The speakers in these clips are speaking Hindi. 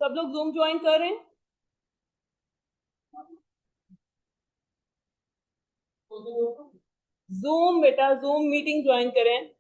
सब लोग जूम ज्वाइन कर रहे हैं? जूम बेटा, जूम मीटिंग ज्वाइन करें।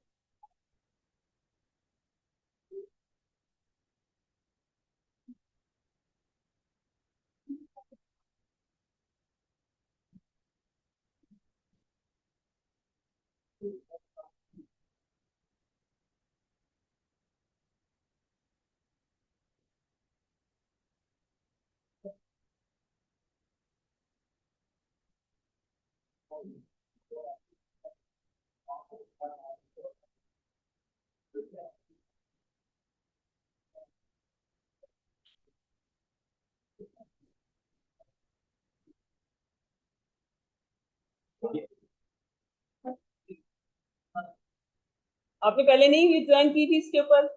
आपने पहले नहीं ज्वाइन की थी इसके ऊपर?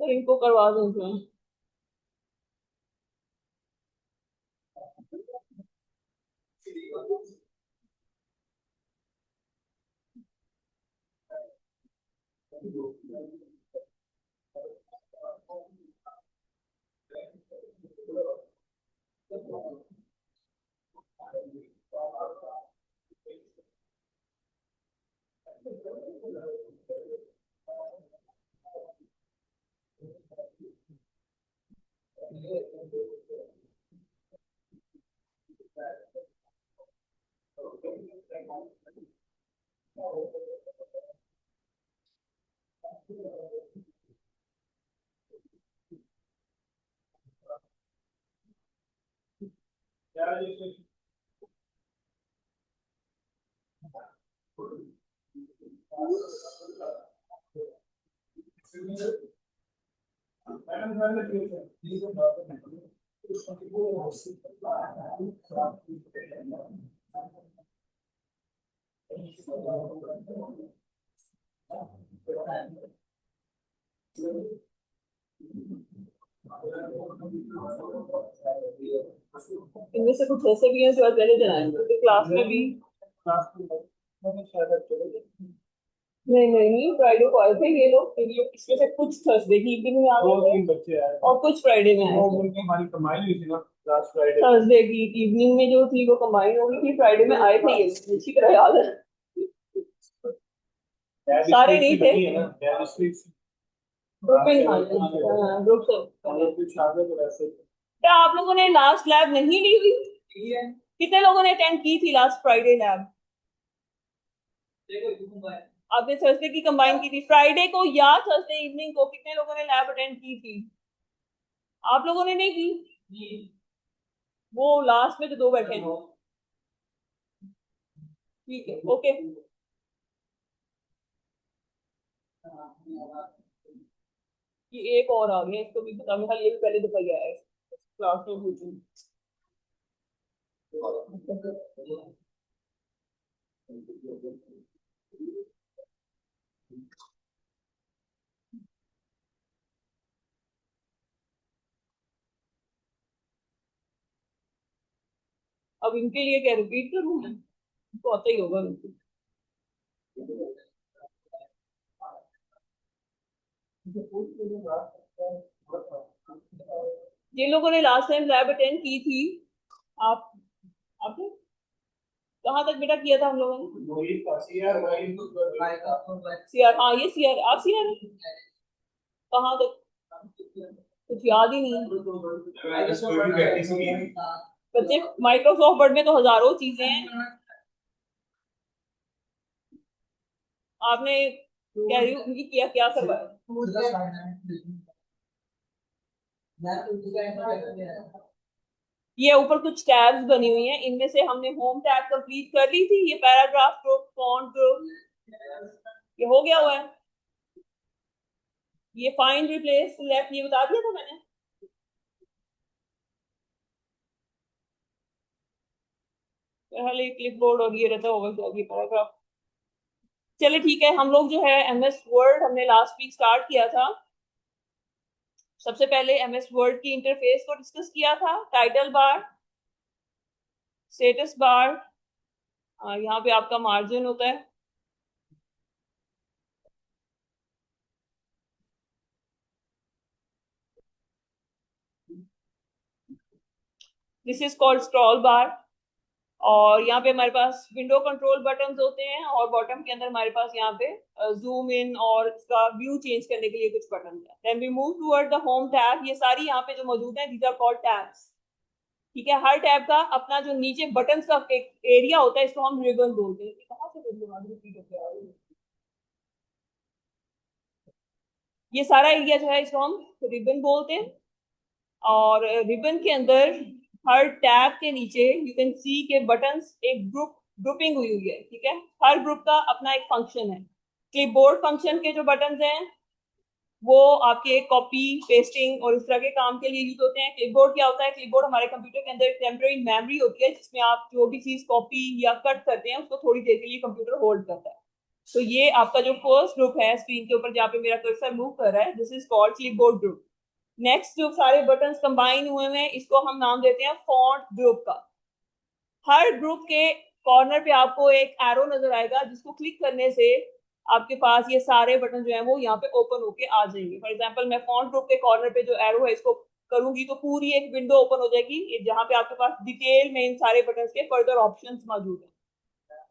तो इनको करवा दो ज्वाइन। इनमें से कुछ ऐसे भी हैं जो पहले दिन आए क्योंकि क्लास में भी। नहीं नहीं नहीं, फ्राइडे को आए थे ये लोग, फिर ये इसमें से कुछ थर्सडे की इवनिंग में आ गए थे और कुछ फ्राइडे में आए थे। हमारी कमाई हुई थी ना लास्ट फ्राइडे। थर्सडे की इवनिंग में जो थी वो कंबाइन हो गई थी, फ्राइडे में आए थे ये लोग, अच्छी तरह याद है। सारे नहीं थे, ग्रुप में ग्रुप से। क्या आप लोगों ने लास्ट लैब नहीं ली हुई? कितने लोगों ने अटेंड की थी लास्ट फ्राइडे लैब? आपने थर्सडे की कंबाइन की थी, फ्राइडे को या थर्सडे इवनिंग को कितने लोगों ने लैब अटेंड की थी? आप लोगों ने नहीं की? वो लास्ट में जो दो बैठे हैं। ठीक है, ओके। ये एक और आ गया, इसको भी बता, मेरा ये भी पहले दफा गया है क्लास में पूछूं। अब इनके लिए क्या रिपीट करूं मैं? तो आता ही होगा उनको। जिन लोगों ने लास्ट टाइम लैब अटेंड की थी, आप आपने कहाँ तक बेटा किया था हम लोगों ने? सीआर, हाँ ये सीआर, आप सीआर कहाँ तक? कुछ याद ही नहीं है बच्चे। माइक्रोसॉफ्ट वर्ड में तो हजारों चीजें हैं। आपने क्या किया, क्या करवाया? ये ऊपर कुछ टैब्स बनी हुई हैं, इनमें से हमने होम टैब कंप्लीट कर ली थी। ये पैराग्राफ ग्रुप, फॉन्ट ग्रुप, ये हो गया हुआ है। ये फाइंड रिप्लेस लेफ्ट, ये बता दिया था मैंने। पहले क्लिप बोर्ड और ये रहता होगा शायद, ये पैराग्राफ। चलिए ठीक है, हम लोग जो है एमएस वर्ड हमने लास्ट वीक स्टार्ट किया था। सबसे पहले एमएस वर्ड की इंटरफेस को डिस्कस किया था। टाइटल बार, स्टेटस बार, यहाँ पे आपका मार्जिन होता है। दिस इज कॉल्ड स्क्रॉल बार। और यहाँ पे हमारे पास विंडो कंट्रोल बटन्स होते हैं और बॉटम के अंदर हमारे पास यहाँ पे जूम इन और इसका व्यू चेंज करने के लिए कुछ बटन है। Then we move toward the home tab. ये सारी यहाँ पे जो मौजूद है दीज आर कॉल्ड टैब्स। ठीक है, हर टैब का अपना जो नीचे बटन का एक एरिया होता है, इसको हम रिबन बोलते हैं। कहाँ से ये सारा एरिया जो है इसको हम रिबन बोलते हैं। और रिबन के अंदर हर टैब के नीचे यू कैन सी के बटन्स एक ग्रुपिंग हुई हुई है। ठीक है, हर ग्रुप का अपना एक फंक्शन है। क्लिपबोर्ड फंक्शन के जो बटन्स हैं वो आपके कॉपी पेस्टिंग और इस तरह के काम के लिए यूज होते हैं। क्लिपबोर्ड क्या होता है? क्लिपबोर्ड हमारे कंप्यूटर के अंदर एक टेम्पररी मेमोरी होती है जिसमें आप जो भी चीज कॉपी या कट करते हैं उसको थोड़ी देर के लिए कंप्यूटर होल्ड करता है। तो ये आपका जो फर्स्ट ग्रुप है स्क्रीन के ऊपर जहाँ पे मेरा कर्सर मूव कर रहा है, this is called clipboard group. Next जो सारे बटन्स कंबाइन हुए हैं इसको हम नाम देते हैं फॉन्ट ग्रुप का। हर ग्रुप के कॉर्नर पे आपको एक एरो नजर आएगा जिसको क्लिक करने से आपके पास ये सारे बटन जो है वो यहाँ पे ओपन होके आ जाएंगे। फॉर एग्जांपल मैं फॉन्ट ग्रुप के कॉर्नर पे जो एरो है इसको करूंगी तो पूरी एक विंडो ओपन हो जाएगी जहाँ पे आपके पास डिटेल में इन सारे बटन के फर्दर ऑप्शंस मौजूद हैं।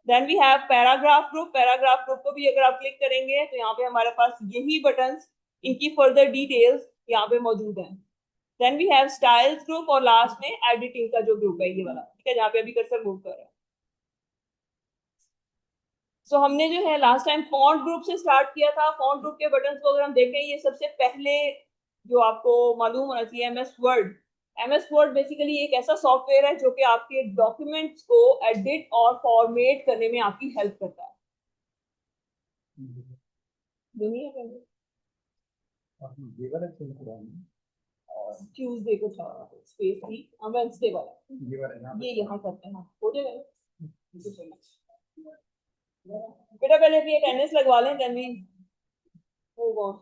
Then we have paragraph group. Paragraph group को भी अगर आप क्लिक करेंगे तो यहाँ पे हमारे पास यही बटन इनकी फर्दर डिटेल्स यहाँ पे मौजूद हैं। Then we have styles group और लास्ट में एडिटिंग का जो ग्रुप है ये वाला। ठीक है, जहाँ पे अभी कर्सर मूव कर रहा है। सो हमने जो है लास्ट टाइम फॉन्ट ग्रुप से स्टार्ट किया था। फॉन्ट ग्रुप के बटन को अगर हम देखें, ये सबसे पहले जो आपको मालूम होना चाहिए MS word. MS word basically एक ऐसा सॉफ्टवेयर है जो कि आपके डॉक्यूमेंट्स को एडिट और फॉर्मेट करने में आपकी हेल्प करता है। दुनिया ट्यूसडे को था स्पेस थी, वेंसडे वाला ये यहाँ करते हैं, हो जाएगा। बेटा पहले भी अटेंडेंस लगवा लें देन वी मूव ऑन।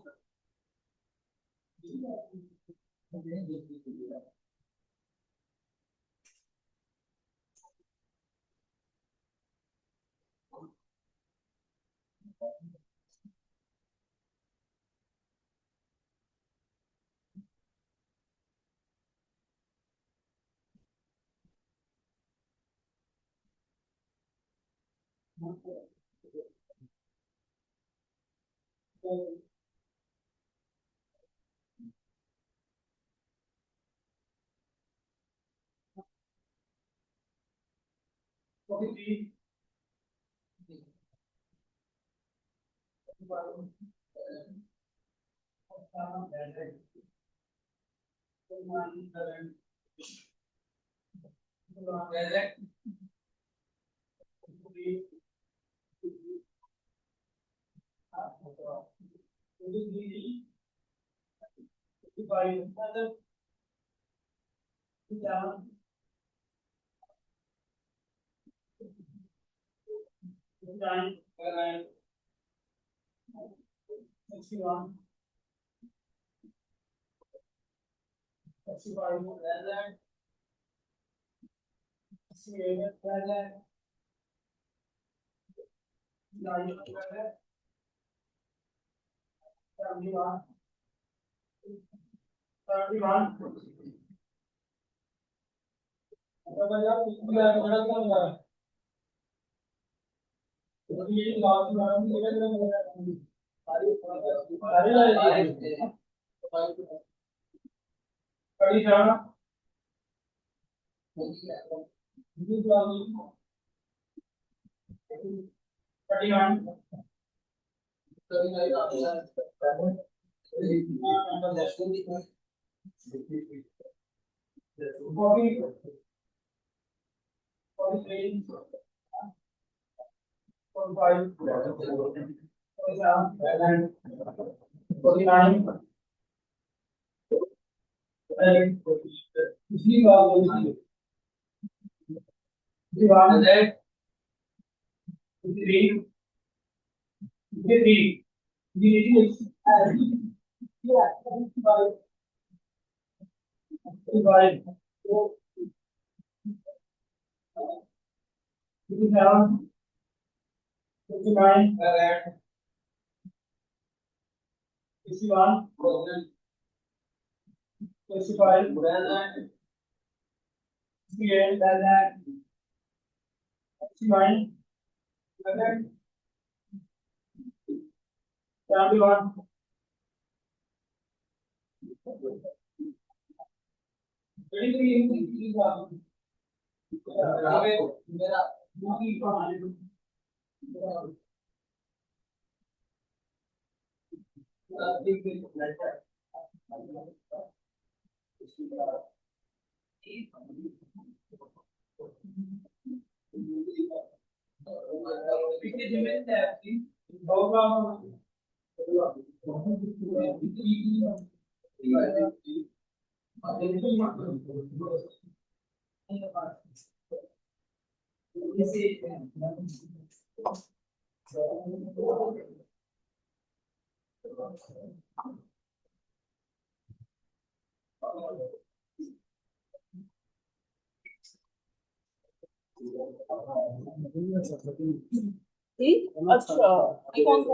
अच्छा, ये कौन सा?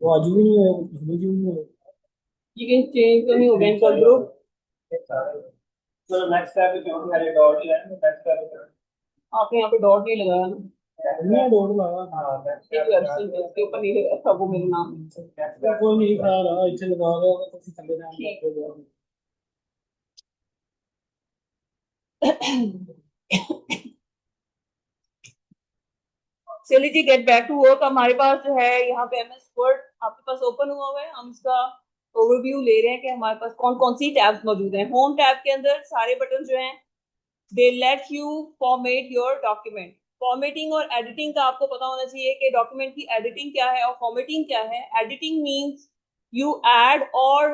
वो आज भी नहीं है, पिछले भी नहीं है। ये कहीं चेंज तो नहीं हो गया इनका ग्रुप? चलो नेक्स्ट टैब पे क्यों मैंने डॉट ही है, नेक्स्ट टैब पे आपने यहाँ पे डॉट नहीं लगाया ना? नहीं डॉट लगा। हाँ नेक्स्ट एक वर्षन इसके ऊपर नहीं लगा था वो मेरा नाम। टैब कोई नहीं खा रहा, इसे लगा रहा तो फिर चले ठीक। जाएंगे। चलिए जी, गेट बैक टू वर्क। हमारे पास जो है यहाँ पे एमएस वर्ड आपके पास ओपन हुआ हुआ है। हम इसका ओवरव्यू ले रहे हैं कि हमारे पास कौन कौन सी टैब्स मौजूद हैं। होम टैब के अंदर सारे बटन जो हैं they let you format your document. Formatting और एडिटिंग का आपको पता होना चाहिए कि डॉक्यूमेंट की एडिटिंग क्या है और फॉर्मेटिंग क्या है। एडिटिंग मीन्स यू ऐड और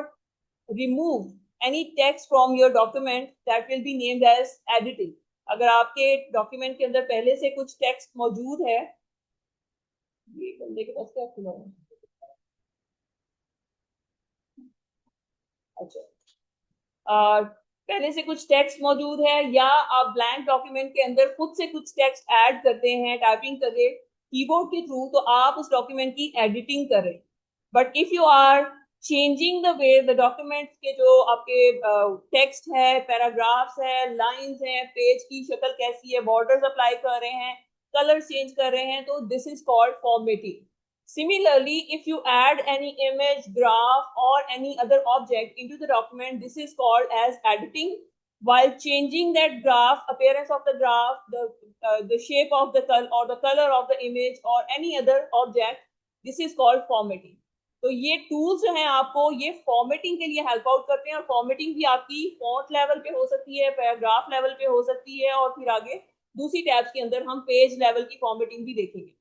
remove any text from your document that will be named as editing. अगर आपके डॉक्यूमेंट के अंदर पहले से कुछ टेक्स्ट मौजूद है, ये बंदे के पास क्या खुला है? अच्छा, पहले से कुछ टेक्स्ट मौजूद है या आप ब्लैंक डॉक्यूमेंट के अंदर खुद से कुछ टेक्स्ट ऐड करते हैं टाइपिंग करके कीबोर्ड के थ्रू, तो आप उस डॉक्यूमेंट की एडिटिंग करें। But if you are changing the way the document के जो आपके टेक्स्ट है, पैराग्राफ्स है, लाइंस हैं, पेज की शक्ल कैसी है, बॉर्डर्स अप्लाई कर रहे हैं, कलर चेंज कर रहे हैं, तो this is called formatting. Similarly, if you add any image, graph, or any other object into the document, this is called as editing. While changing that graph, appearance of the graph, the shape of the color or the color of the image or any other object, this is called formatting. तो ये टूल्स जो हैं आपको ये फॉर्मेटिंग के लिए हेल्प आउट करते हैं, और फॉर्मेटिंग भी आपकी फॉन्ट लेवल पे हो सकती है, पैराग्राफ लेवल पे हो सकती है, और फिर आगे दूसरी टैब्स के अंदर हम पेज लेवल की फॉर्मेटिंग भी देखेंगे.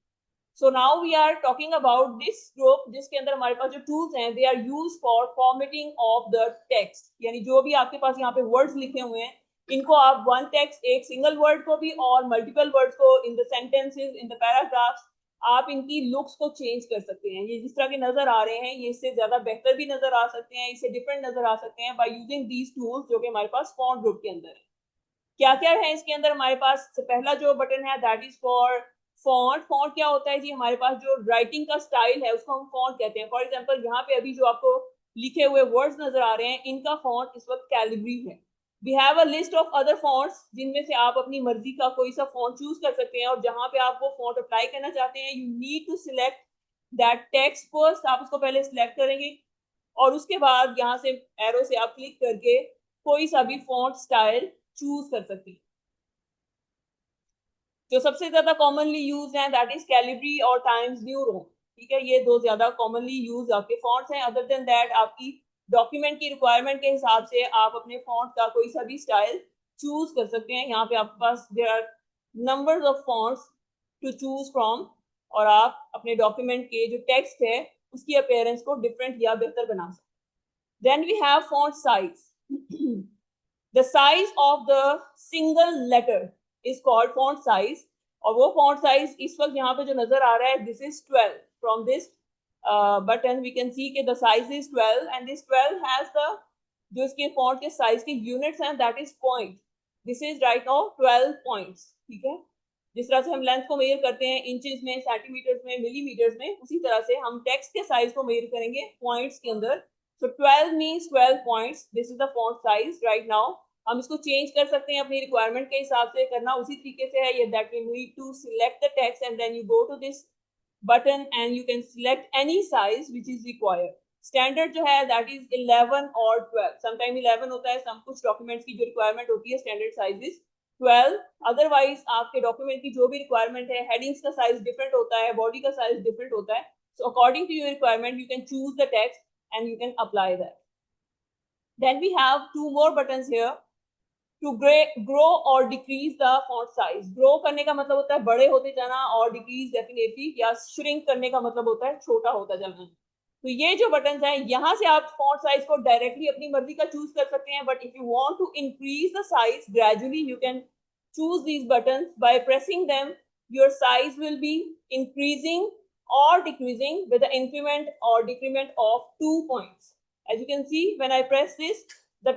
So now we are talking about this group जिसके अंदर हमारे पास जो tools हैं they are used for formatting of the text. यानी जो भी आपके पास यहाँ पे words लिखे हुए हैं इनको आप one text, एक single word को भी और multiple words को in the sentences, in the paragraphs, आप इनकी looks को change कर सकते हैं. ये जिस तरह के नजर आ रहे हैं ये इससे ज्यादा बेहतर भी नजर आ सकते हैं, इससे different नजर आ सकते हैं by using these tools जो कि हमारे पास font group के अंदर है. क्या क्या है इसके अंदर? हमारे पास पहला जो बटन है that is for font. Font क्या होता है जी? हमारे पास जो राइटिंग का स्टाइल है उसको हम फॉन्ट कहते हैं. फॉर एग्जांपल यहाँ पे अभी जो आपको लिखे हुए वर्ड्स नजर आ रहे हैं इनका फॉन्ट इस वक्त कैलिब्री है. We have a list of other fonts जिनमें से आप अपनी मर्जी का कोई सा फॉन्ट चूज कर सकते हैं, और जहां पे आप वो फॉन्ट अप्लाई करना चाहते हैं you need to select that text first. आप उसको पहले सिलेक्ट करेंगे और उसके बाद यहाँ से एरो से आप क्लिक करके कोई सा भी फॉन्ट स्टाइल चूज कर सकती हैं. जो सबसे ज्यादा कॉमनली यूज है दैट इज कैलिब्री और टाइम्स न्यू रोमन. ठीक है, ये दो ज्यादा कॉमनली यूज आपके फॉन्ट्स हैं. अदर देन दैट आपकी डॉक्यूमेंट की रिक्वायरमेंट के हिसाब से आप अपने फॉन्ट का कोई सा भी स्टाइल चूज कर सकते हैं. यहाँ पे आपके पास there are numbers of fonts to choose from, और आप अपने डॉक्यूमेंट के जो टेक्स्ट है उसकी अपीयरेंस को डिफरेंट या बेहतर बना सकते हैं. Then we have font size. The size of the single letter is called font size. और वो font size इस वक्त यहाँ पे जो नजर आ रहा है this is 12. From this button we can see कि the size is 12 and this 12 has the जो इसके font के size के units हैं that is point. This is right now 12 points. ठीक है, जिस तरह से हम लेंथ को मेजर करते हैं इंचेस में, सेंटीमीटर्स में, मिलीमीटर्स में, उसी तरह से हम टेक्स्ट के साइज को मेजर करेंगे पॉइंट्स के अंदर. So 12 means 12 points. This is the font size right now. हम इसको चेंज कर सकते हैं अपनी रिक्वायरमेंट के हिसाब से, करना उसी तरीके से है ये, that we need to select the text and then you go to this button and you can select any size which is required. Standard जो है that is 11 or 12. Sometime 11 होता है, some कुछ documents की जो requirement होती है standard size is 12. Otherwise आपके document की जो भी requirement है, headings का size different होता है, body का size different होता है. So according to your requirement you can choose the text and you can apply that. Then we have two more buttons here to grow or decrease the font size. Grow करने का मतलब होता है बड़े होते जाना, और decrease definitely या shrink करने का मतलब होता है छोटा होता जाना. तो ये जो buttons हैं, यहाँ से आप font size को directly अपनी मर्जी का choose कर सकते हैं, but if you want to increase the size gradually, you can choose these buttons by pressing them. Your size will be increasing or decreasing with the increment or decrement of 2 points. As you can see, when I press this, the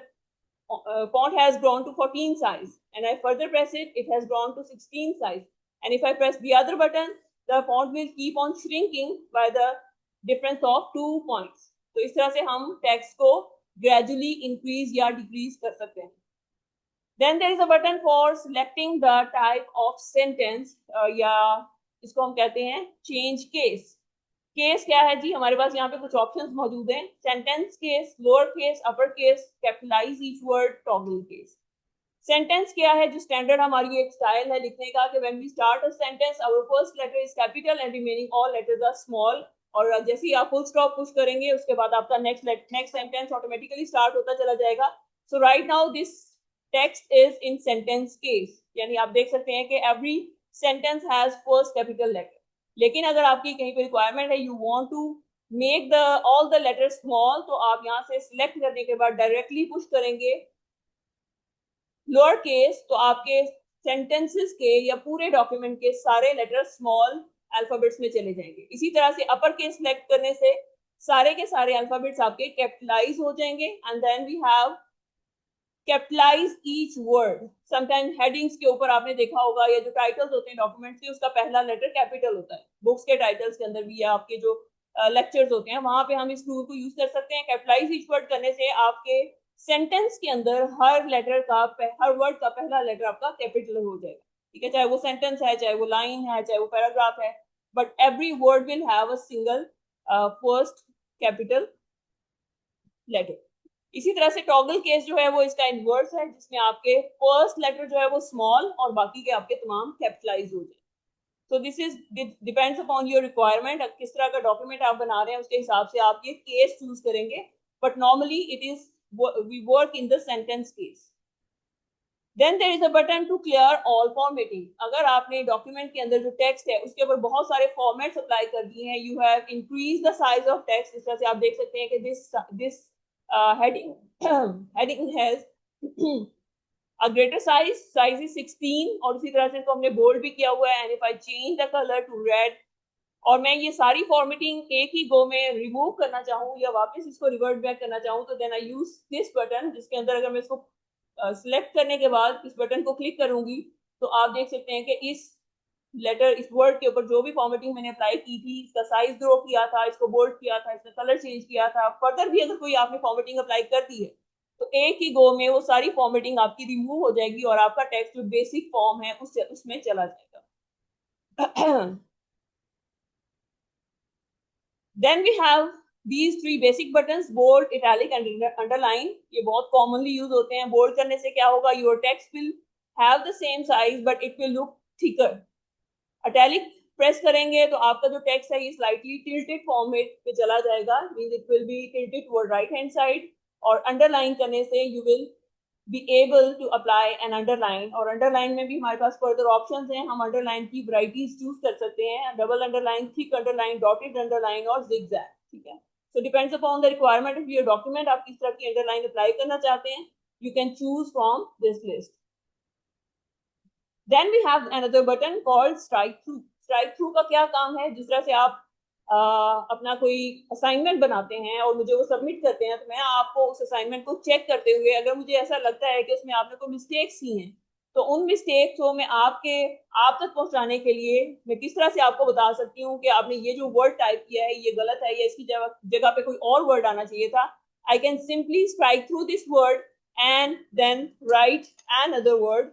font has grown to 14 size, and I further press it, it has grown to 16 size. And if I press the other button, the font will keep on shrinking by the difference of 2 points. तो इस तरह से हम text को gradually increase या decrease कर सकते हैं. Then there is a button for selecting the type of sentence, या इसको हम कहते हैं change case. केस क्या है जी, हमारे पास यहाँ पे कुछ ऑप्शंस मौजूद हैं. Sentence case, lower case, upper case, capitalise each word, toggle case. Sentence क्या है, जो स्टैंडर्ड हमारी एक स्टाइल है लिखने का कि when we start a sentence our first letter is capital and remaining all letters are small, और जैसे ही आप फुल स्टॉप पुश करेंगे उसके बाद आपका नेक्स्ट सेंटेंस ऑटोमेटिकली स्टार्ट होता चला जाएगा. So right now this text is in sentence case, यानी आप देख सकते हैं कि every sentence has first capital letter. लेकिन अगर आपकी कहीं पे रिक्वायरमेंट है, you want to make the all the letters small, तो आप यहाँ से सिलेक्ट करने के बाद डायरेक्टली पुश करेंगे लोअर केस, तो आपके सेंटेंसेस के या पूरे डॉक्यूमेंट के सारे लेटर्स स्मॉल अल्फाबेट्स में चले जाएंगे. इसी तरह से अपर केस सिलेक्ट करने से सारे के सारे अल्फाबेट्स आपके कैपिटलाइज हो जाएंगे. And then we have capitalise each word. Sometime headings के ऊपर आपने देखा होगा, या जो टाइटल्स होते हैं डॉक्यूमेंट्स के, उसका पहला लेटर कैपिटल होता है. बुक्स के टाइटल्स के अंदर भी, या आपके जो लेक्चर्स होते हैं वहां पे हम इस टूल को यूज कर सकते हैं. कैपिटलाइज ईच वर्ड करने से आपके सेंटेंस के अंदर हर वर्ड का पहला लेटर आपका कैपिटल हो जाएगा. ठीक है, चाहे वो सेंटेंस है, चाहे वो लाइन है, चाहे वो पैराग्राफ है, but every word will have a single first capital letter. इसी तरह से टॉगल केस जो है वो इसका इनवर्स है, जिसमें आपके फर्स्ट लेटर जो है वो स्मॉल और बाकी के आपके तमाम कैपिटलाइज हो जाए. So this is depends upon your requirement. किस तरह का डॉक्यूमेंट आप बना रहे हैं उसके हिसाब से आप ये केस चूज करेंगे, but normally it is we work in the sentence case. Then there is a button to clear all formatting. अगर आपने डॉक्यूमेंट के अंदर जो टेक्स्ट है उसके ऊपर बहुत सारे फॉर्मेट्स अप्लाई कर दिए हैं, you have increase the size of text. इस तरह से आप देख सकते हैं कि this heading has a greater size is 16, और उसी तरह से इसको हमने बोल्ड भी किया हुआ है. And if I change the colour to red, और मैं ये सारी फॉर्मेटिंग एक ही गो में रिमूव करना चाहूँ या वापस इसको रिवर्ट बैक करना चाहूँ, तो then I use this button, जिसके अंदर अगर मैं इसको सिलेक्ट करने के बाद इस बटन को क्लिक करूंगी तो आप देख सकते हैं कि इस लेटर, इस वर्ड के ऊपर जो भी फॉर्मेटिंग मैंने अप्लाई की थी, इसका साइज ग्रो किया था, इसको बोल्ड किया था, इसका कलर चेंज किया था, फर्दर भी अगर कोई आपने फॉर्मेटिंग अप्लाई कर दी है तो एक ही गो में वो सारी फॉर्मेटिंग आपकी रिमूव हो जाएगी और आपका टेक्स्ट जो बेसिक फॉर्म है उसमें चला जाएगा. Then we have these three basic buttons, bold, italic and underline. ये बहुत commonly use होते हैं. Bold करने से क्या होगा, your text will have the same size but it will look thicker. Italic press करेंगे तो आपका जो टेक्स्ट है ये स्लाइटली टिल्टेड फॉर्मेट पे चला जाएगा, means it will be tilted toward right hand side. और अंडरलाइन करने से you will be able to apply an underline. और अंडरलाइन में भी हमारे पास फर्दर ऑप्शंस हैं. हम अंडरलाइन की वैरायटीज चूज कर सकते हैं, double underline, thick underline, dotted underline और जिगजैग. ठीक है, so depends upon the requirement of your document. आप किस तरह की अंडरलाइन अप्लाई करना चाहते हैं, you can choose from this list. Then we have another button called strike through. Strike through का क्या काम है, जिस तरह से आप अपना कोई असाइनमेंट बनाते हैं और मुझे वो सबमिट करते हैं, तो मैं आपको उस असाइनमेंट को चेक करते हुए अगर मुझे ऐसा लगता है कि उसमें आपने कोई मिस्टेक्स की हैं, तो उन मिस्टेक्स को मैं आप तक पहुंचाने के लिए मैं किस तरह से आपको बता सकती हूँ कि आपने ये जो वर्ड टाइप किया है ये गलत है, या इसकी जगह पे कोई और वर्ड आना चाहिए था. I can simply strike through this word and then write another word.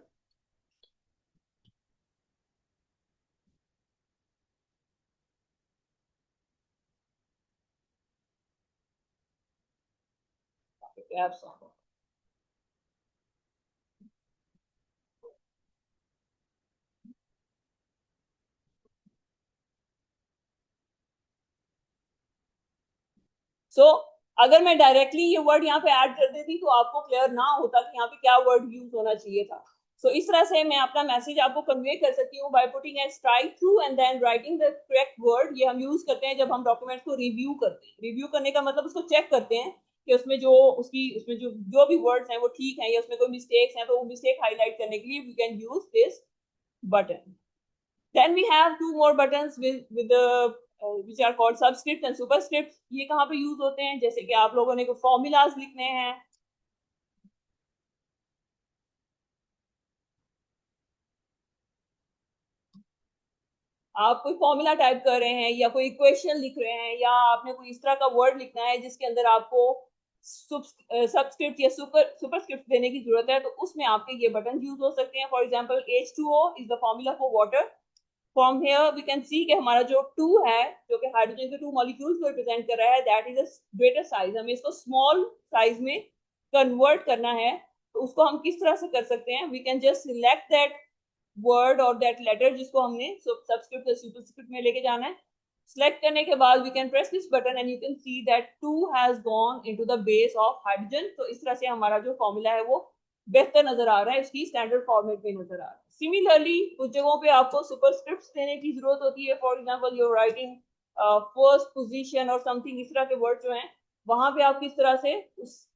सो अगर मैं डायरेक्टली ये वर्ड यहाँ पे ऐड कर देती तो आपको क्लियर ना होता कि यहाँ पे क्या वर्ड यूज होना चाहिए था. सो इस तरह से मैं अपना मैसेज आपको कन्वे कर सकती हूँ by putting a strike through and then writing the correct word. ये हम यूज करते हैं जब हम डॉक्यूमेंट्स को रिव्यू करते हैं. रिव्यू करने का मतलब उसको चेक करते हैं कि उसमें जो भी वर्ड्स हैं वो ठीक है या उसमें कोई मिस्टेक्स हैं, तो वो मिस्टेक हाईलाइट करने के लिए we can use this button. Then we have two more buttons with the which are called subscripts and superscripts. ये कहाँ पे यूज होते हैं? जैसे कि आप लोगों ने कोई फॉर्मूलाज लिखने हैं, आप कोई फॉर्मूला टाइप कर रहे हैं या कोई इक्वेशन लिख रहे हैं या आपने कोई इस तरह का वर्ड लिखना है जिसके अंदर आपको सबस्क्रिप्ट या सुपरस्क्रिप्ट देने की जरूरत है, तो उसमें आपके ये बटन यूज हो सकते हैं. For example H2O is the formula for water. From here we can see कि हमारा जो 2 है जो कि हाइड्रोजन के 2 मॉलिक्यूल्स को रिप्रेजेंट कर रहा है, that is a greater size. हमें इसको स्मॉल साइज में कन्वर्ट करना है, तो उसको हम किस तरह से कर सकते हैं? We can just select that word और दैट लेटर जिसको हमने सबस्क्रिप्ट या सुपरस्क्रिप्ट में लेके जाना है. सिलेक्ट करने के बाद we can press this button and you can see that 2 has gone into the base of hydrogen. तो इस तरह से हमारा जो फॉर्मूला है वो बेहतर नजर आ रहा है, उसकी स्टैंडर्ड फॉर्मेट में नजर आ रहा है. सिमिलरली कुछ जगहों पे आपको सुपरस्क्रिप्ट्स देने की जरूरत होती है. For example you writing first position और समथिंग, इस तरह के वर्ड जो हैं वहां पे आप किस तरह से उस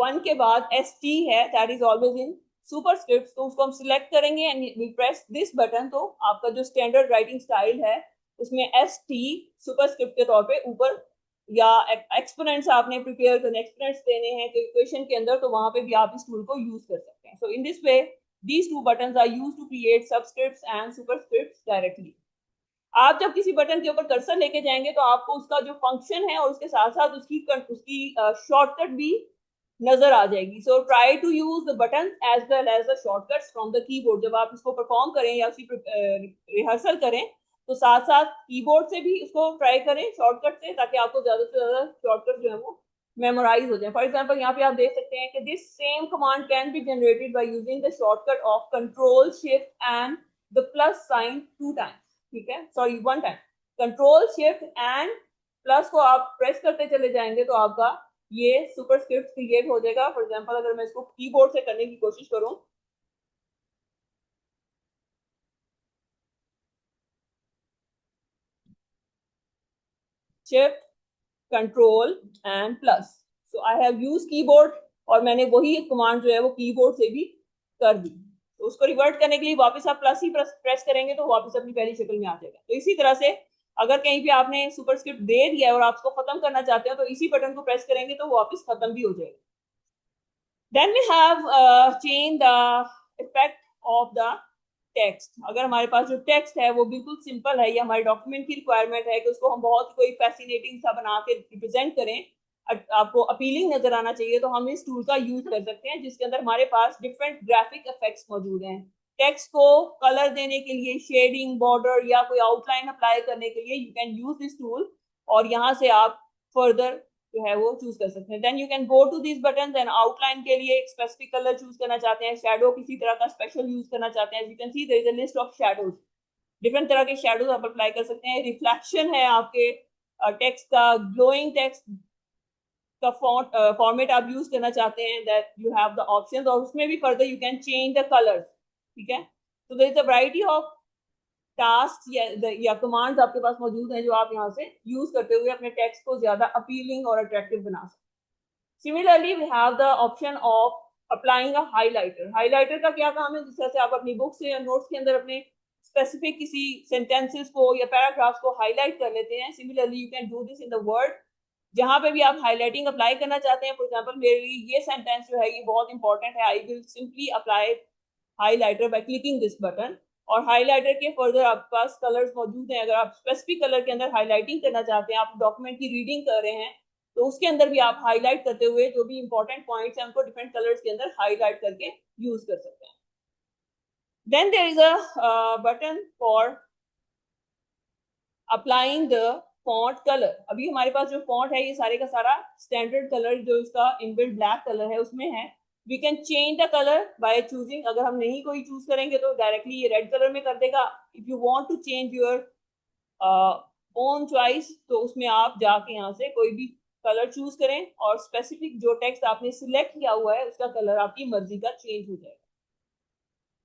1 के बाद ST है, that is always in superscript, तो उसको हम सिलेक्ट करेंगे and we press this button. तो आपका जो स्टैंडर्ड राइटिंग स्टाइल है उसमें ST सुपरस्क्रिप्ट के तौर पे ऊपर, या एक्सपोनेंट्स आपने प्रिपेयर करने, एक्सपोनेंट्स देने हैं इक्वेशन के अंदर, तो वहां पे भी आप इस टूल को यूज कर सकते हैं. So in this way these two buttons are used to create subscripts and superscripts directly. आप जब किसी बटन के ऊपर कर्सर लेके जाएंगे तो आपको उसका जो फंक्शन है और उसके साथ साथ उसकी शॉर्टकट भी नजर आ जाएगी. So try to use the button as well as the shortcuts from the keyboard. जब आप इसको परफॉर्म करें या उसकी रिहर्सल करें तो साथ साथ कीबोर्ड से भी इसको ट्राई करें शॉर्टकट से, ताकि आपको ज्यादा से ज्यादा शॉर्टकट जो है वो मेमोराइज हो जाए. फॉर एग्जाम्पल यहाँ पे आप देख सकते हैं कि this same command can be generated by using the shortcut of control shift and the plus sign 2 times. ठीक है, sorry 1 time. Control shift and plus को आप प्रेस करते चले जाएंगे तो आपका ये सुपरस्क्रिप्ट क्रिएट हो जाएगा. फॉर एग्जांपल अगर मैं इसको कीबोर्ड से करने की कोशिश करूं, shift control and plus, so I have use keyboard और मैंने वही कमांड जो है वो कीबोर्ड से भी कर दी. तो उसको रिवर्ट करने के लिए वापस आप प्लस ही प्रेस करेंगे तो वापस अपनी पहली शक्ल में आ जाएगा. तो इसी तरह से अगर कहीं भी आपने सुपरस्क्रिप्ट दे दिया है और आप उसको खत्म करना चाहते हो तो इसी बटन को प्रेस करेंगे तो वापस खत्म भी हो जाएगा. Then we have changed the effect of the text. अगर हमारे पास जो टेक्स्ट है वो बिल्कुल सिंपल है, या हमारे डॉक्यूमेंट की रिक्वायरमेंट है कि उसको हम बहुत कोई फैसिनेटिंग सा बना के रिप्रेजेंट करें, आपको अपीलिंग नजर आना चाहिए, तो हम इस टूल का यूज कर सकते हैं जिसके अंदर हमारे पास डिफरेंट ग्राफिक इफेक्ट्स मौजूद हैं. टेक्स्ट को कलर देने के लिए, शेडिंग, बॉर्डर या कोई आउटलाइन अप्लाई करने के लिए you can use this tool, और यहाँ से आप फर्दर जो है वो चूज कर सकते हैं. Then you can go to this button. Then outline के लिए एक स्पेसिफिक कलर चूज करना चाहते हैं, शैडो किसी तरह का स्पेशल यूज करना चाहते हैं, you can see there is a list of shadows. Different तरह के शैडोज आप अप्लाई कर सकते हैं. रिफ्लेक्शन है आपके टेक्स्ट का, ग्लोइंग टेक्स्ट का फॉर्मेट आप यूज करना चाहते हैं, that you have the options, और उसमें भी further you can change the colours. ठीक है, तो there is a variety of task या कमांड्स आपके पास मौजूद हैं जो आप यहाँ से यूज करते हुए अपने टेक्स्ट को ज्यादा अपीलिंग और अट्रैक्टिव बना सकते हैं. Similarly we have the option of applying a highlighter. Highlighter का क्या काम है? जिस तरह से आप अपनी बुक्स या नोट्स के अंदर अपने स्पेसिफिक किसी सेंटेंसेस को या पैराग्राफ्स को हाईलाइट कर लेते हैं, similarly you can do this in the word. जहां पे भी आप हाईलाइटिंग अप्लाई करना चाहते हैं, फॉर एग्जांपल मेरे लिए ये सेंटेंस जो है ये बहुत इंपॉर्टेंट है, I will simply apply highlighter by clicking this button. और हाईलाइटर के फर्दर आपके पास कलर्स मौजूद हैं. अगर आप स्पेसिफिक कलर के अंदर हाईलाइटिंग करना चाहते हैं, आप डॉक्यूमेंट की रीडिंग कर रहे हैं, तो उसके अंदर भी आप हाईलाइट करते हुए जो भी इंपॉर्टेंट पॉइंट्स हैं उनको डिफरेंट कलर्स के अंदर हाईलाइट करके यूज कर सकते हैं. Then there is a button for applying the font colour. अभी हमारे पास जो फॉन्ट है ये सारे का सारा स्टैंडर्ड कलर जो इसका इनबिल्ट ब्लैक कलर है उसमें है. We can change the colour by choosing. अगर हम नहीं कोई चूज करेंगे तो डायरेक्टली ये रेड कलर में कर देगा. If you want to change your own choice तो उसमें आप जाके यहाँ से कोई भी कलर चूज करें और स्पेसिफिक जो टेक्स्ट आपने सिलेक्ट किया हुआ है उसका कलर आपकी मर्जी का चेंज हो जाएगा.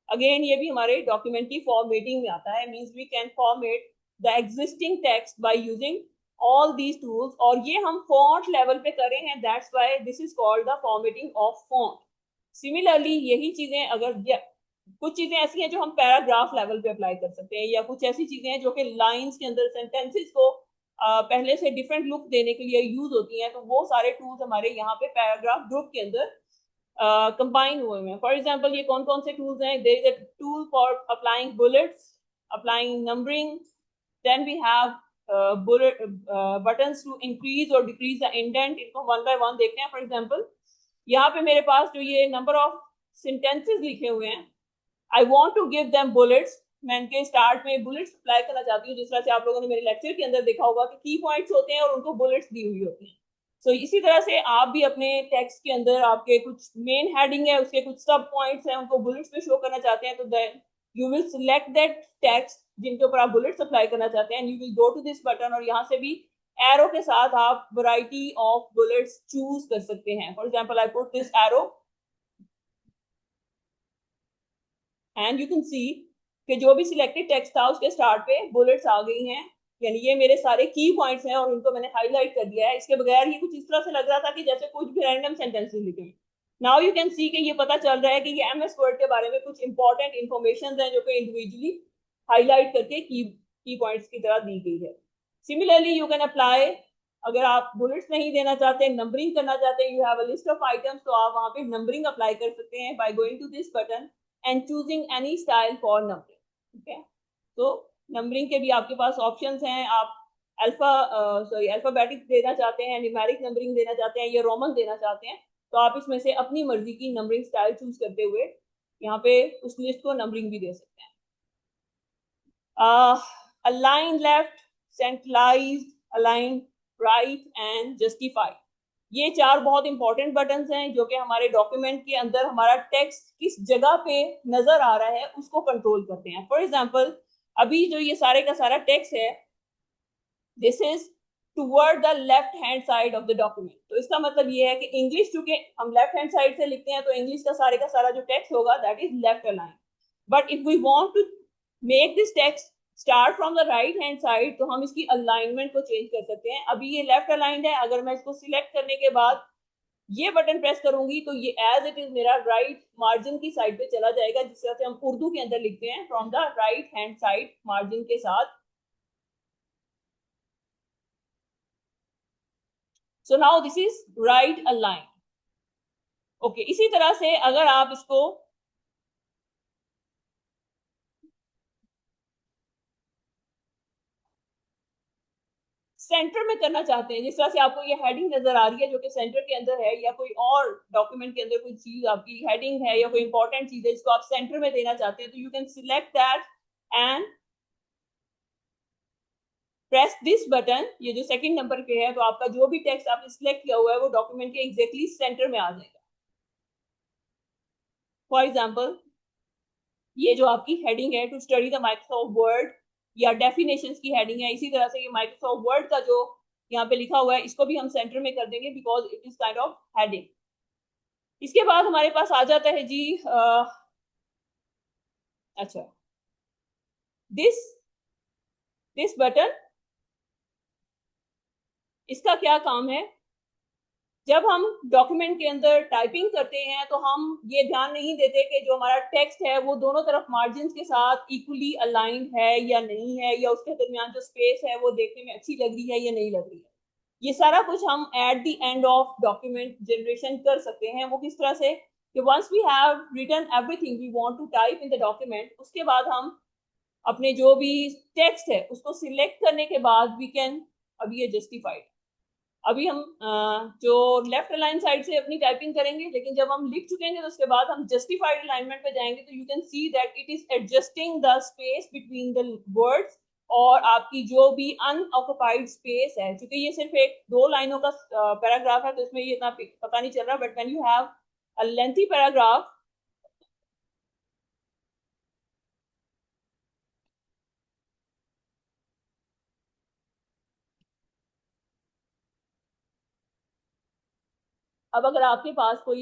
अगेन ये भी हमारे डॉक्यूमेंट की फॉर्मेटिंग में आता है. Means we can format the existing text by using all these tools. और ये हम फॉन्ट लेवल पे करे हैं. That's why this is called the formatting of font. Similarly यही चीजें अगर कुछ चीजें ऐसी हैं जो हम पैराग्राफ लेवल पे अप्लाई कर सकते हैं, या कुछ ऐसी चीजें हैं जो कि लाइंस के अंदर सेंटेंसेस को पहले से डिफरेंट लुक देने के लिए यूज होती हैं. तो वो सारे टूल्स हमारे यहाँ पे पैराग्राफ ग्रुप के अंदर कंबाइन हुए हैं. फॉर एग्जाम्पल ये कौन कौन से टूल्स हैं? There is a tool for applying bullets, applying numbering. Then we have bullet buttons to increase और डिक्रीज द इंडेंट. इनको वन बाय वन देखते हैं. फॉर एग्जाम्पल यहाँ पे मेरे पास जो ये नंबर ऑफ सेंटेंसेस लिखे हुए हैं, I want to give them bullets. मैं इनके स्टार्ट में बुलेट्स अप्लाई करना चाहती हूँ. जिस तरह से आप लोगों ने मेरे लेक्चर के अंदर देखा होगा कि की पॉइंट्स होते हैं और उनको बुलेट्स दी हुई होती हैं. सो इसी तरह से आप भी अपने टेक्स्ट के अंदर आपके कुछ मेन हेडिंग है उसके कुछ सब पॉइंट्स हैं उनको बुलेट्स पे शो करना चाहते हैं. तो then you will select that text जिनके ऊपर आप बुलेट्स अप्लाई करना चाहते हैं. You will go to this button और यहाँ से भी एरो के साथ आप वैरायटी ऑफ बुलेट्स चूज कर सकते हैं. For example I put this arrow and you can see कि जो भी सिलेक्टेड टेक्स्ट था उसके स्टार्ट पे बुलेट्स आ गई हैं. यानी ये मेरे सारे की पॉइंट्स हैं और उनको मैंने हाईलाइट कर दिया है. इसके बगैर ये कुछ इस तरह से लग रहा था कि जैसे कुछ भी रैंडम सेंटेंसेस लिखे हैं. नाउ यू कैन सी कि ये पता चल रहा है कि ये एमएस वर्ड के बारे में कुछ इंपॉर्टेंट इंफॉर्मेशन है जो कि इंडिविजुअली हाईलाइट करके की पॉइंट्स की तरह दी गई है. Similarly you can apply. अगर आप बुलेट्स नहीं देना चाहते, नंबरिंग करना चाहते हैं, you have a list of items, तो आप वहां पे नंबरिंग अप्लाई कर सकते हैं by going to this button and choosing any style for numbering. ठीक है. तो नंबरिंग के भी आपके पास ऑप्शंस हैं. आप अल्फाबेटिक देना चाहते हैं, न्यूमेरिक नंबरिंग देना चाहते हैं या रोमन देना चाहते हैं, तो आप इसमें से अपनी मर्जी की नंबरिंग स्टाइल चूज करते हुए यहाँ पे उस लिस्ट को नंबरिंग भी दे सकते हैं. Align left, centralised, align right and justify. ये चार बहुत इंपॉर्टेंट बटन्स हैं जो कि हमारे डॉक्यूमेंट के अंदर हमारा टेक्स्ट किस जगह पे नजर आ रहा है उसको कंट्रोल करते हैं. फॉर एग्जाम्पल अभी जो ये सारे का सारा टेक्स्ट है, this is toward the left hand side of the document. तो इसका मतलब ये है कि इंग्लिश चूंकि हम लेफ्ट हैंड साइड से लिखते हैं तो इंग्लिश का सारा जो टेक्स्ट होगा that is left align. But if we want to make this text start from the right hand side तो हम इसकी अलाइनमेंट को चेंज कर सकते हैं. अभी ये लेफ्ट अलाइंड है. अगर मैं इसको सिलेक्ट करने के बाद ये बटन प्रेस करूंगी तो ये एज इट इज मेरा राइट मार्जिन की साइड पे चला जाएगा, जिस तरह से हम उर्दू के अंदर लिखते हैं from the right hand side margin के साथ. So now this is right align. Okay. इसी तरह से अगर आप इसको सेंटर में करना चाहते हैं, जिस तरह से आपको ये हेडिंग नजर आ रही है जो कि सेंटर के अंदर है, या कोई और डॉक्यूमेंट के अंदर कोई चीज आपकी हेडिंग है या कोई इंपॉर्टेंट चीज है जिसको आप सेंटर में देना चाहते हैं, तो you can select that and press this button. ये जो सेकंड नंबर पे है तो आपका जो भी टेक्स्ट आपने सिलेक्ट किया हुआ है वो डॉक्यूमेंट के एग्जैक्टली सेंटर में आ जाएगा. फॉर एग्जाम्पल ये जो आपकी हेडिंग है to study the Microsoft Word या डेफिनेशंस की हेडिंग है, इसी तरह से ये माइक्रोसॉफ्ट वर्ड का जो यहाँ पे लिखा हुआ है इसको भी हम सेंटर में कर देंगे because it is kind of heading. इसके बाद हमारे पास आ जाता है जी अच्छा दिस दिस बटन. इसका क्या काम है? जब हम डॉक्यूमेंट के अंदर टाइपिंग करते हैं तो हम ये ध्यान नहीं देते कि जो हमारा टेक्स्ट है वो दोनों तरफ मार्जिन के साथ इक्वली अलाइंड है या नहीं है, या उसके दरमियान जो स्पेस है वो देखने में अच्छी लग रही है या नहीं लग रही है. ये सारा कुछ हम at the end of document generation कर सकते हैं. वो किस तरह से कि once we have written everything we want to type in the document, उसके बाद हम अपने जो भी टेक्स्ट है उसको सिलेक्ट करने के बाद वी कैन, अब ये जस्टिफाइड अभी हम जो लेफ्ट अलाइन साइड से अपनी टाइपिंग करेंगे, लेकिन जब हम लिख चुकेंगे तो उसके बाद हम जस्टिफाइड अलाइनमेंट पे जाएंगे तो you can see that it is adjusting the space between the words और आपकी जो भी अनऑक्युपाइड स्पेस है, क्योंकि ये सिर्फ एक 2 लाइनों का पैराग्राफ है तो इसमें ये इतना पता नहीं चल रहा, but when you have a lengthy paragraph, अब अगर आपके पास कोई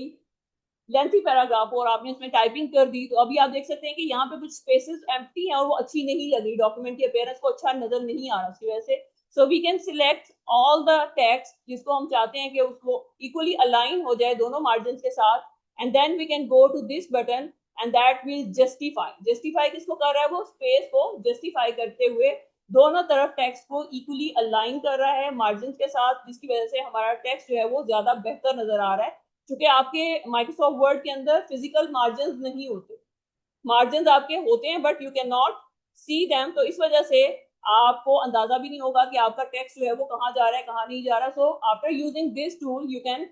लेंथी पैराग्राफ और आपने इसमें टाइपिंग कर दी तो अभी आप देख सकते हैं कि यहाँ पे कुछ स्पेसेस एम्प्टी हैं और वो अच्छी नहीं लग रही, डॉक्यूमेंट की अपीयरेंस को अच्छा नजर नहीं आ रहा उसकी वजह से। So we can select all the text जिसको हम चाहते हैं कि उसको इक्वली अलाइन हो जाए दोनों मार्जिन के साथ, and then we can go to this button and that will justify. Justify किसको कर रहा है? वो स्पेस को जस्टिफाई करते हुए दोनों तरफ टेक्स्ट को इक्वली अलाइन कर रहा है मार्जिन के साथ, जिसकी वजह से हमारा टेक्स्ट जो है वो ज्यादा बेहतर नजर आ रहा है। क्योंकि आपके माइक्रोसॉफ्ट वर्ड के अंदर फिजिकल मार्जिन नहीं होते, मार्जिन आपके होते हैं but you can not see them, तो इस वजह से आपको अंदाजा भी नहीं होगा कि आपका टेक्स्ट जो है वो कहाँ जा रहा है कहाँ नहीं जा रहा। So after using this tool you can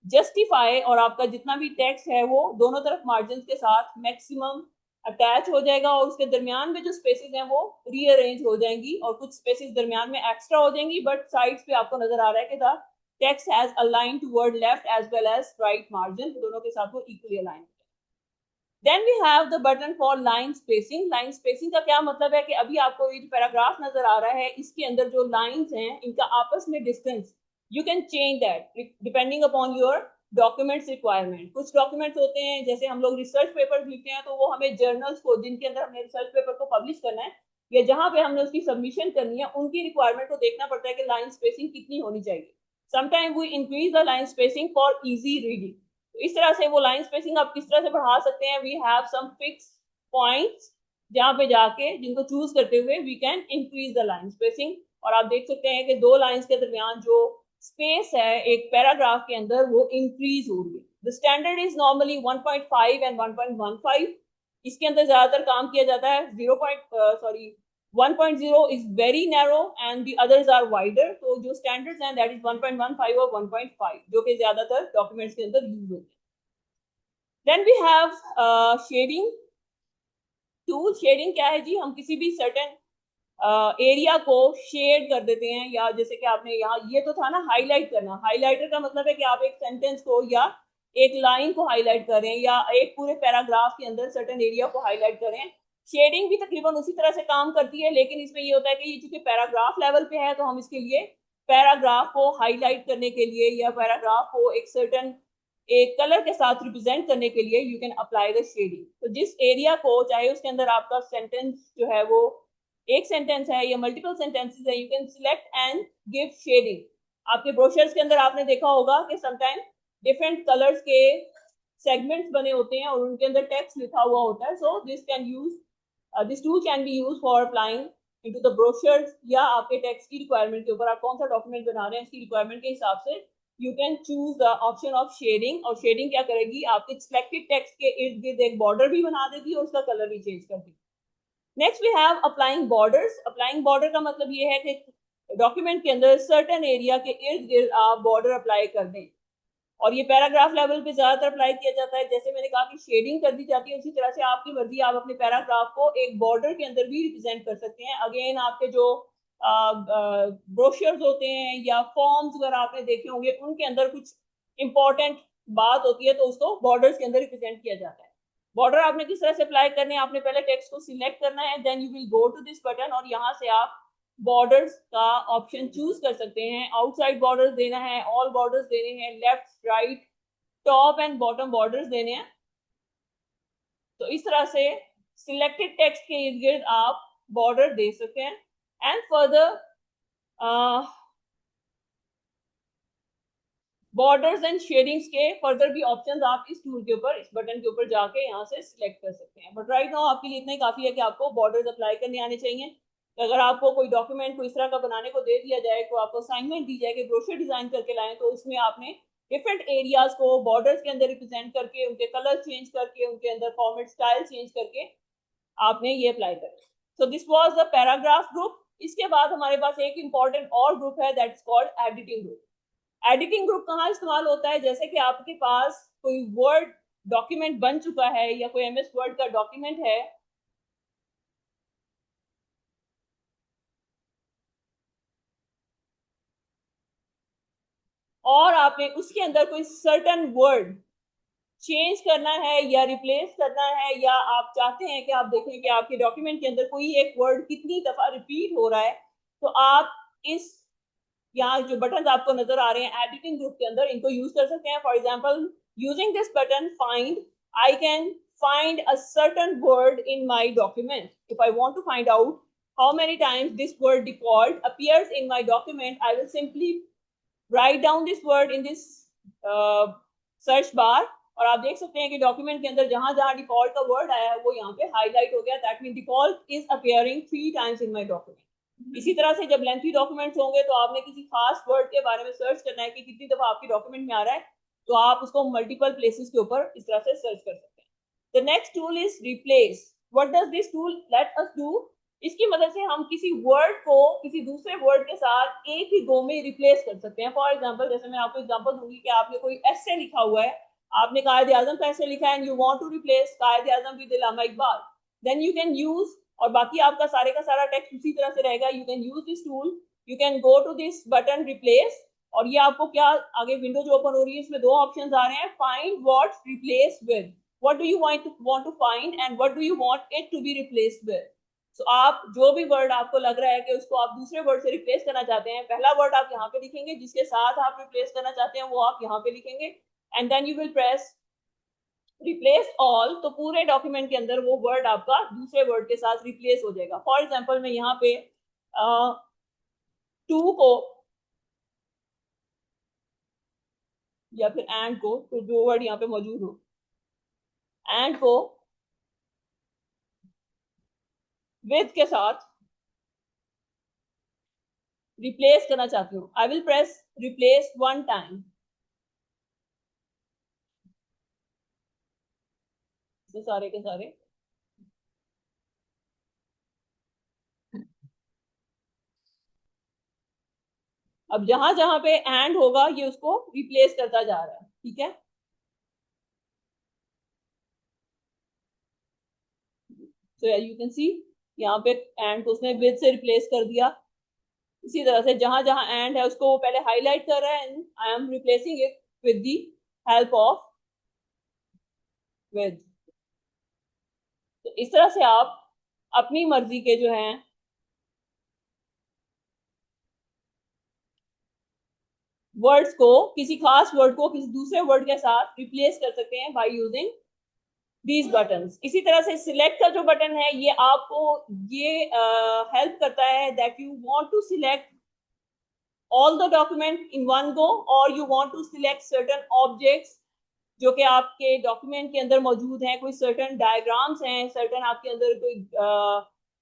justify और आपका जितना भी टेक्स्ट है वो दोनों तरफ मार्जिन के साथ मैक्सिमम अटैच हो जाएगा और उसके दरमियान में जो स्पेसेस हैं वो रीअरेंज हो जाएंगी और कुछ स्पेसेस दरमियान में एक्स्ट्रा हो जाएंगी, बट साइड्स पे आपको नजर आ रहा है कि the text has align toward left as well as right margin, दोनों के साथ वो equally align. Then we have the button for line spacing. Line spacing का क्या मतलब है कि अभी आपको ये जो पैराग्राफ नजर आ रहा है इसके अंदर जो लाइंस हैं इनका आपस में distance you can change that depending upon your documents requirement. कुछ डॉक्यूमेंट्स होते हैं जैसे हम लोग रिसर्च पेपर लिखते हैं तो वो हमें जर्नल्स को जिनके अंदर हमने रिसर्च पेपर को पब्लिश करना है या जहां पे हमने उसकी सबमिशन करनी है उनकी रिक्वायरमेंट को देखना पड़ता है कि लाइन स्पेसिंग कितनी होनी चाहिए। Sometime we increase the line spacing for easy reading. तो इस तरह से वो लाइन स्पेसिंग आप किस तरह से बढ़ा सकते हैं? We have some fix points जहां पे जाके जिनको चूज करते हुए we can increase the line spacing, और आप देख सकते हैं कि 2 लाइंस के दरमियान जो स्पेस है एक पैराग्राफ के अंदर वो इंक्रीज हो रही है। The standard is normally 1.5 and 1.15। इसके अंदर ज्यादातर काम किया जाता है 1.0 is very narrow and the others are wider, तो जो स्टैंडर्ड्स हैं दैट इज 1.15 और 1.5 जो कि ज्यादातर डॉक्यूमेंट्स के अंदर यूज होते हैं। Then we have shading tool. Shading क्या है जी? हम किसी भी सर्टेन एरिया को शेड कर देते हैं, या जैसे कि आपने यहाँ ये तो था ना हाईलाइट करना, हाईलाइटर का मतलब है कि आप एक सेंटेंस को या एक लाइन को हाईलाइट करें या एक पूरे पैराग्राफ के अंदर सर्टेन एरिया को हाईलाइट करें। शेडिंग भी तकरीबन उसी तरह से काम करती है, लेकिन इसमें ये होता है कि ये चूंकि पैराग्राफ लेवल पे है तो हम इसके लिए पैराग्राफ को हाईलाइट करने के लिए या पैराग्राफ को एक सर्टेन एक कलर के साथ रिप्रेजेंट करने के लिए you can apply the shading. तो जिस एरिया को चाहे उसके अंदर आपका सेंटेंस जो है वो एक सेंटेंस है या मल्टीपल सेंटेंसेस है, you can select and give shading. आपके ब्रोशर्स के अंदर आपने देखा होगा कि समटाइम डिफरेंट कलर्स के सेगमेंट्स बने होते हैं और उनके अंदर टेक्स्ट लिखा हुआ होता है। So this tool can be use for applying into the brochures, या आपके टेक्स्ट की रिक्वायरमेंट के ऊपर आप कौन सा डॉक्यूमेंट बना रहे हैं इसकी रिक्वायरमेंट के हिसाब से you can choose the option of shading. और शेडिंग क्या करेगी? आपके सिलेक्टेड टेक्स्ट के इर्द गिर्द एक बॉर्डर भी बना देगी और उसका कलर भी चेंज कर देगी। Next we have applying borders. Applying border का मतलब ये है कि डॉक्यूमेंट के अंदर सर्टेन एरिया के इर्द गिर्द आप बॉर्डर अप्लाई कर दें, और ये पैराग्राफ लेवल पे ज्यादातर अप्लाई किया जाता है। जैसे मैंने कहा कि शेडिंग कर दी जाती है, उसी तरह से आपकी मर्जी आप अपने पैराग्राफ को एक बॉर्डर के अंदर भी रिप्रेजेंट कर सकते हैं। अगेन आपके जो ब्रोशर्स होते हैं या फॉर्म्स अगर आपने देखे होंगे उनके अंदर कुछ इंपॉर्टेंट बात होती है तो उसको बॉर्डर्स के अंदर रिप्रेजेंट किया जाता है। बॉर्डर आपने किस तरह से अप्लाई करने हैं? आपने पहले टेक्स्ट को सिलेक्ट करना है, then you will go to this button और यहाँ से आप बॉर्डर्स का ऑप्शन चूज कर सकते हैं। आउटसाइड बॉर्डर्स देना है, ऑल बॉर्डर्स देने हैं, left right top and bottom borders देने हैं। तो इस तरह से सिलेक्टेड टेक्स्ट के इर्द गिर्द आप बॉर्डर दे सकते हैं। And further borders and shadings के फर्दर भी ऑप्शंस आप इस टूल के ऊपर इस बटन के ऊपर जाके यहाँ से सिलेक्ट कर सकते हैं। बट राइट नाउ आपके लिए इतना ही काफी है कि आपको बॉर्डर्स अप्लाई करने आने चाहिए। अगर आपको कोई डॉक्यूमेंट को इस तरह का बनाने को दे दिया जाए, तो आपको असाइनमेंट दी जाए कि ब्रोशर डिजाइन करके लाएं, तो उसमें आपने डिफरेंट एरियाज को बॉर्डर्स के अंदर रिप्रेजेंट करके उनके कलर चेंज करके उनके अंदर फॉर्मेट स्टाइल चेंज करके आपने ये अप्लाई करें। So this was the paragraph group. इसके बाद हमारे पास एक इंपॉर्टेंट और ग्रुप है that is called editing group. Editing group कहाँ इस्तेमाल होता है? जैसे कि आपके पास कोई वर्ड डॉक्यूमेंट बन चुका है या कोई एमएस वर्ड का डॉक्यूमेंट है, और आपने उसके अंदर कोई सर्टन वर्ड चेंज करना है या रिप्लेस करना है, या आप चाहते हैं कि आप देखें कि आपके डॉक्यूमेंट के अंदर कोई एक वर्ड कितनी दफा रिपीट हो रहा है, तो आप इस यहाँ जो बटन आपको नजर आ रहे हैं एडिटिंग ग्रुप के अंदर, इनको यूज कर सकते हैं. For example, using this button find, I can find a certain word in my document. If I want to find out how many times this word default appears in my document, I will simply write down this word in this search bar. और आप देख सकते हैं कि डॉक्यूमेंट के अंदर जहां जहां डिफॉल्ट का वर्ड आया है वो यहाँ पे हाईलाइट हो गया. That mean default is appearing 3 times in my document. इसी तरह से जब लेंथी डॉक्यूमेंट्स होंगे तो आपने किसी खास वर्ड के बारे में सर्च करना है कि कितनी दफा आपके डॉक्यूमेंट में आ रहा है, तो आप उसको मल्टीपल प्लेसेस के ऊपर इस तरह से सर्च कर सकते हैं. The next tool is replace. What does this tool let us do? इसकी मदद से हम किसी वर्ड को किसी दूसरे वर्ड के साथ एक ही गो में रिप्लेस कर सकते हैं. फॉर एग्जाम्पल, जैसे मैं आपको एग्जाम्पल दूंगी कि आपने कोई ऐसे लिखा हुआ है, आपने कायद आजम का ऐसे लिखा है and you want to replace Quaid Azam with Allama Iqbal, then you can use, और बाकी आपका सारे का सारा टेक्स्ट उसी तरह से रहेगा. You can use this tool, you can go to this button replace, और ये आपको क्या आगे विंडो जो ओपन हो रही है इसमें दो ऑप्शंस आ रहे हैं, find what replace with. what do you want to find and what do you want it to be replaced with. So आप जो भी वर्ड आपको लग रहा है कि उसको आप दूसरे वर्ड से रिप्लेस करना चाहते हैं, पहला वर्ड आप यहाँ पे लिखेंगे, जिसके साथ आप रिप्लेस करना चाहते हैं वो आप यहाँ पे लिखेंगे, and then you will press replace all. तो पूरे डॉक्यूमेंट के अंदर वो वर्ड आपका दूसरे वर्ड के साथ रिप्लेस हो जाएगा. फॉर एग्जाम्पल, मैं यहाँ पे टू को या फिर एंड को, तो जो वर्ड यहाँ पे मौजूद हो, एंड को विद के साथ रिप्लेस करना चाहती हूँ. I will press replace 1 time. सारे के सारे अब जहां जहां पे एंड होगा ये उसको रिप्लेस करता जा रहा है. ठीक है, सो यू कैन सी यहाँ पे एंड को उसने विद से रिप्लेस कर दिया. इसी तरह से जहां जहां एंड है उसको वो पहले हाईलाइट कर रहा है, and I am replacing it with the help of with. तो इस तरह से आप अपनी मर्जी के जो हैं वर्ड्स को, किसी खास वर्ड को किसी दूसरे वर्ड के साथ रिप्लेस कर सकते हैं बाय यूजिंग these buttons. इसी तरह से सिलेक्ट का जो बटन है ये आपको ये हेल्प करता है that you want to select all the document in one go or you want to select certain objects जो कि आपके डॉक्यूमेंट के अंदर मौजूद हैं. कोई सर्टन डायग्राम्स हैं, सर्टन आपके अंदर कोई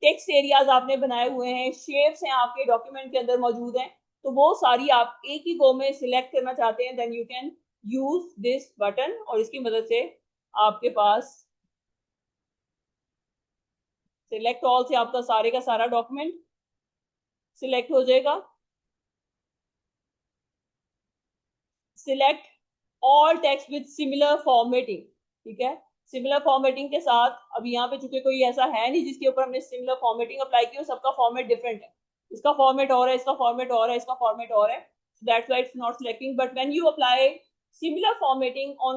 टेक्स्ट एरियाज आपने बनाए हुए हैं, शेप्स हैं आपके डॉक्यूमेंट के अंदर मौजूद हैं, तो वो सारी आप एक ही गो में सिलेक्ट करना चाहते हैं, then you can use this button, और इसकी मदद से आपके पास सिलेक्ट ऑल से आपका सारे का सारा डॉक्यूमेंट सिलेक्ट हो जाएगा. Select all text with similar formatting. ठीक है, सिमिलर फॉर्मेटिंग के साथ, अब यहाँ पे चूंकि कोई ऐसा है नहीं जिसके ऊपर हमने सिमिलर फॉर्मेटिंग अप्लाई की हो, सबका फॉर्मेट डिफरेंट है. इसका फॉर्मेट और है, इसका फॉर्मेट और है, इसका फॉर्मेट और है, that's why it's not selecting. But when you apply similar formatting on